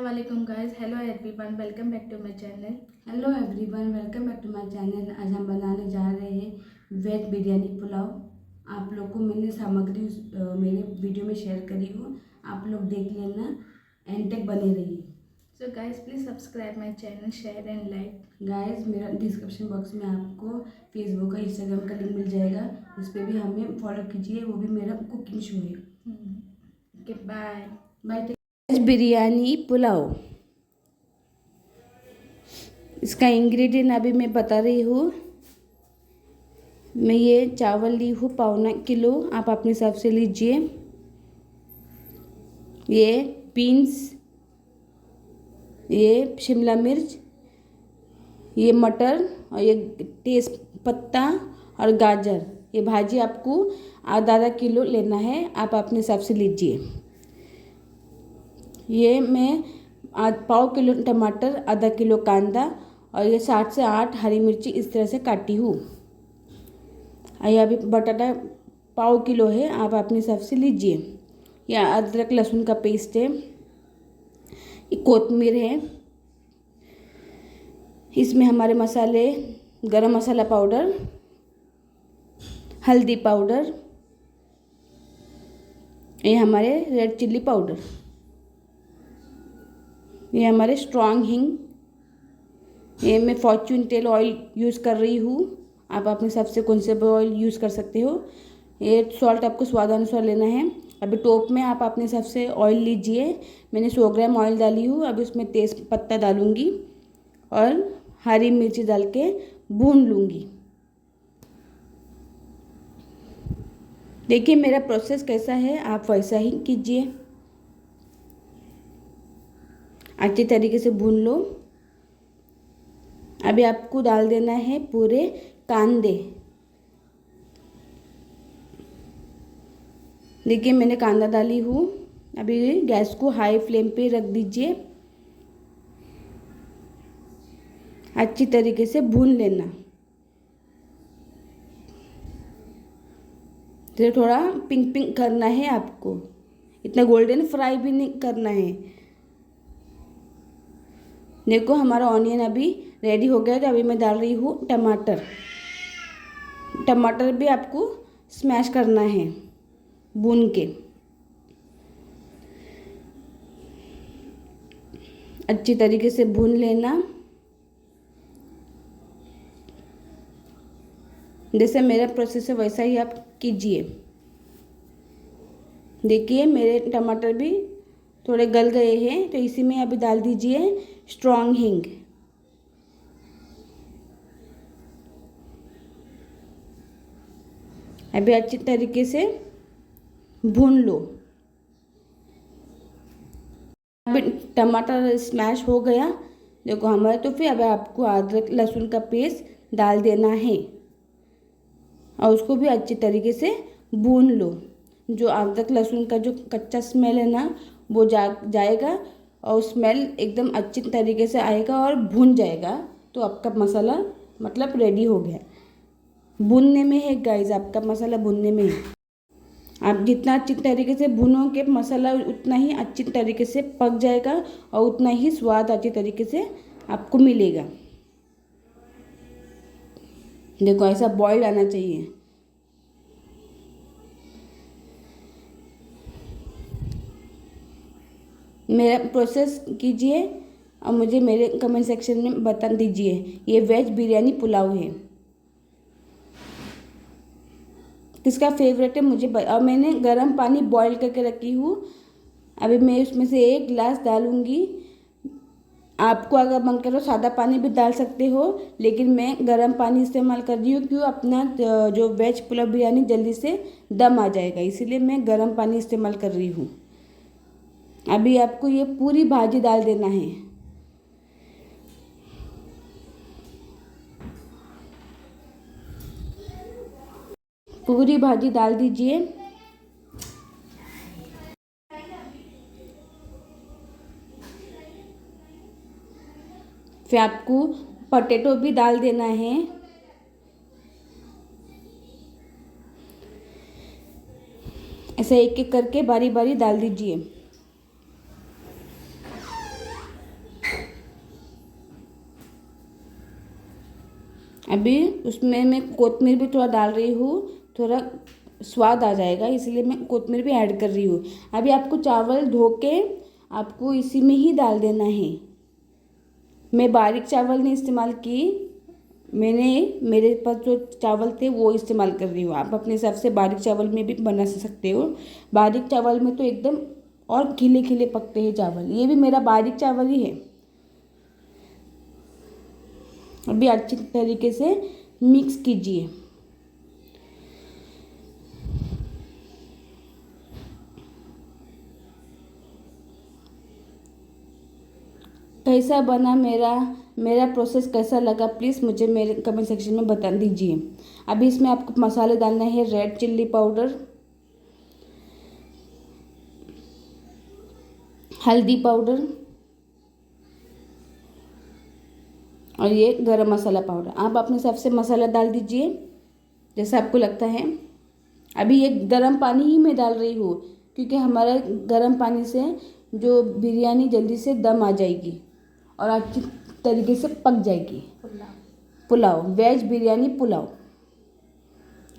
अस्सलाम वालेकुम guys, hello everyone, welcome back to my channel. Hello everyone, welcome back to my channel. आज हम बनाने जा रहे हैं वेज बिरयानी पुलाव। आप लोग को मैंने सामग्री मेरे वीडियो में शेयर करी हो, आप लोग देख लेना, एंड तक बने रहिए। So guys please subscribe my channel, share and like. Guys मेरा डिस्क्रिप्शन बॉक्स में आपको फेसबुक का, इंस्टाग्राम का लिंक मिल जाएगा, इस पर भी हमें फॉलो कीजिए, वो भी मेरा कुकिंग शो है। Okay bye bye. Veg biryani pulao, इसका इंग्रेडिएंट अभी मैं बता रही हूँ। मैं ये चावल ली हूँ 1.25 किलो, आप अपने हिसाब से लीजिए। ये बीन्स, ये शिमला मिर्च, ये मटर और ये तेज पत्ता और गाजर, ये भाजी आपको आधा किलो लेना है, आप अपने हिसाब से लीजिए। ये मैं 1.25 किलो टमाटर, आधा किलो कांदा और ये 7 से 8 हरी मिर्ची इस तरह से काटी हूँ। ये अभी बटाटा 1.25 किलो है, आप अपने हिसाब से लीजिए। या अदरक लहसुन का पेस्ट है, ये कोतमीर है, इसमें हमारे मसाले गरम मसाला पाउडर, हल्दी पाउडर, ये हमारे रेड चिल्ली पाउडर, ये हमारे स्ट्रॉन्ग हिंग, ये मैं फॉर्च्यून तेल ऑयल यूज़ कर रही हूँ, आप अपने हिसाब से कौन से भी ऑयल यूज़ कर सकते हो। ये सॉल्ट आपको स्वादानुसार लेना है। अभी टॉप में आप अपने हिसाब से ऑयल लीजिए। मैंने 100 ग्राम ऑयल डाली हूँ। अभी उसमें तेज़ पत्ता डालूँगी और हरी मिर्ची डाल के भून लूँगी। देखिए मेरा प्रोसेस कैसा है, आप वैसा ही कीजिए। अच्छी तरीके से भून लो। अभी आपको डाल देना है पूरे कांदे। देखिए मैंने कांदा डाली हूँ। अभी गैस को हाई फ्लेम पे रख दीजिए, अच्छी तरीके से भून लेना। तो थोड़ा पिंक पिंक करना है आपको, इतना गोल्डन फ्राई भी नहीं करना है। देखो हमारा ऑनियन अभी रेडी हो गया, तो अभी मैं डाल रही हूँ टमाटर। टमाटर भी आपको स्मैश करना है भून के। अच्छी तरीके से भून लेना, जैसे मेरा प्रोसेस है वैसा ही आप कीजिए। देखिए मेरे टमाटर भी थोड़े गल गए हैं, तो इसी में अभी डाल दीजिए स्ट्रॉन्ग हिंग। अभी अच्छी तरीके से भून लो। अभी टमाटर स्मैश हो गया, देखो हमारा। तो फिर अब आपको अदरक लहसुन का पेस्ट डाल देना है और उसको भी अच्छी तरीके से भून लो। जो अदरक लहसुन का जो कच्चा स्मेल है ना, वो जाएगा और स्मेल एकदम अच्छी तरीके से आएगा और भून जाएगा, तो आपका मसाला मतलब रेडी हो गया। भूनने में है गाइस, आपका मसाला भूनने में है। आप जितना अच्छी तरीके से भूनोगे मसाला, उतना ही अच्छी तरीके से पक जाएगा और उतना ही स्वाद अच्छी तरीके से आपको मिलेगा। देखो ऐसा बॉईल आना चाहिए। मेरा प्रोसेस कीजिए और मुझे मेरे कमेंट सेक्शन में बता दीजिए ये वेज बिरयानी पुलाव है किसका फेवरेट है मुझे और मैंने गर्म पानी बॉईल करके रखी हूँ। अभी मैं उसमें से 1 गिलास डालूँगी। आपको अगर मन करो सादा पानी भी डाल सकते हो, लेकिन मैं गर्म पानी इस्तेमाल कर रही हूँ, क्यों अपना जो वेज पुलाव बिरयानी जल्दी से दम आ जाएगा, इसीलिए मैं गर्म पानी इस्तेमाल कर रही हूँ। अभी आपको ये पूरी भाजी डाल देना है। पूरी भाजी डाल दीजिए। फिर आपको पोटैटो भी डाल देना है। ऐसे एक एक करके बारी बारी डाल दीजिए। अभी उसमें मैं कोतमीर भी थोड़ा डाल रही हूँ, थोड़ा स्वाद आ जाएगा, इसलिए मैं कोतमीर भी ऐड कर रही हूँ। अभी आपको चावल धो के आपको इसी में ही डाल देना है। मैं बारीक चावल नहीं इस्तेमाल की, मेरे पास जो चावल थे वो इस्तेमाल कर रही हूँ। आप अपने हिसाब से बारीक चावल में भी बना सकते हो। बारीक चावल में तो एकदम और खिले खिले पकते हैं चावल। ये भी मेरा बारीक चावल ही है। अभी अच्छी तरीके से मिक्स कीजिए। कैसा बना मेरा प्रोसेस कैसा लगा, प्लीज़ मुझे मेरे कमेंट सेक्शन में बता दीजिए। अभी इसमें आपको मसाले डालना है, रेड चिल्ली पाउडर, हल्दी पाउडर और ये गरम मसाला पाउडर। आप अपने हिसाब से मसाला डाल दीजिए जैसा आपको लगता है। अभी ये गरम पानी ही मैं डाल रही हूँ, क्योंकि हमारा गरम पानी से जो बिरयानी जल्दी से दम आ जाएगी और अच्छी तरीके से पक जाएगी। पुलाव, वेज बिरयानी पुलाव,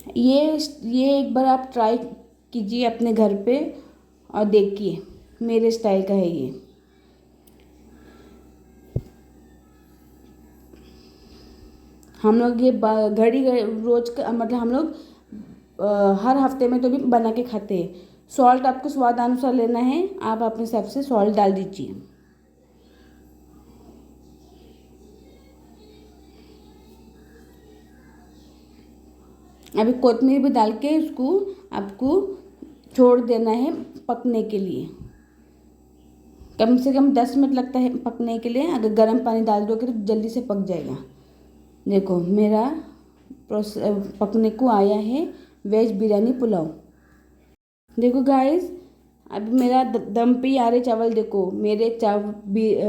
ये एक बार आप ट्राई कीजिए अपने घर पे और देखिए, मेरे स्टाइल का है ये। हम लोग ये घड़ी रोज का मतलब हम लोग हर हफ्ते में तो भी बना के खाते हैं। सॉल्ट आपको स्वादानुसार लेना है, आप अपने हिसाब से सॉल्ट डाल दीजिए। अभी कोतमीर भी डाल के उसको आपको छोड़ देना है पकने के लिए। कम से कम 10 मिनट लगता है पकने के लिए। अगर गर्म पानी डाल दोगे तो जल्दी से पक जाएगा। देखो मेरा पकने को आया है वेज बिरयानी पुलाव। देखो गाइस, अभी मेरा दम पे ही आ रहे चावल। देखो मेरे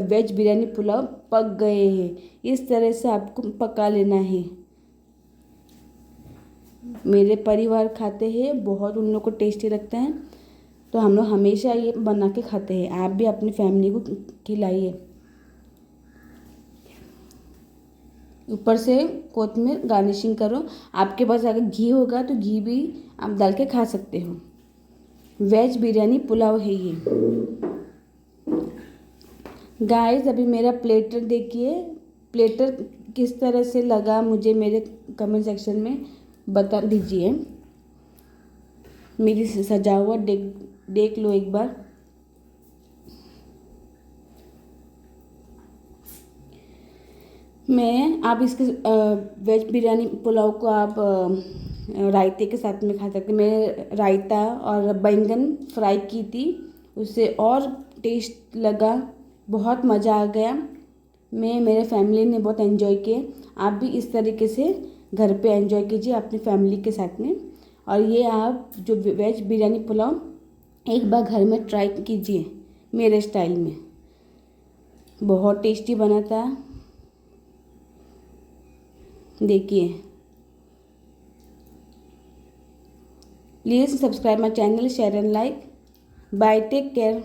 वेज बिरयानी पुलाव पक गए हैं। इस तरह से आपको पका लेना है। मेरे परिवार खाते हैं, बहुत उन लोग को टेस्टी लगता है, तो हम लोग हमेशा ये बना के खाते हैं। आप भी अपनी फैमिली को खिलाइए। ऊपर से कोतमीर गार्निशिंग करो। आपके पास अगर घी होगा तो घी भी आप डाल के खा सकते हो। वेज बिरयानी पुलाव है ये। गाइस, अभी मेरा प्लेटर देखिए। प्लेटर किस तरह से लगा मुझे मेरे कमेंट सेक्शन में बता दीजिए। मेरी सजावट देख लो एक बार। आप इसके वेज बिरयानी पुलाव को आप रायते के साथ में खा सकते हैं। मैं रायता और बैंगन फ्राई की थी, उससे और टेस्ट लगा, बहुत मज़ा आ गया। मेरे फैमिली ने बहुत एंजॉय किए। आप भी इस तरीके से घर पे एंजॉय कीजिए अपनी फैमिली के साथ में। और ये आप जो वेज बिरयानी पुलाव एक बार घर में ट्राई कीजिए मेरे स्टाइल में। बहुत टेस्टी बना था। देखिए, please subscribe my channel, share and like. Bye, take care.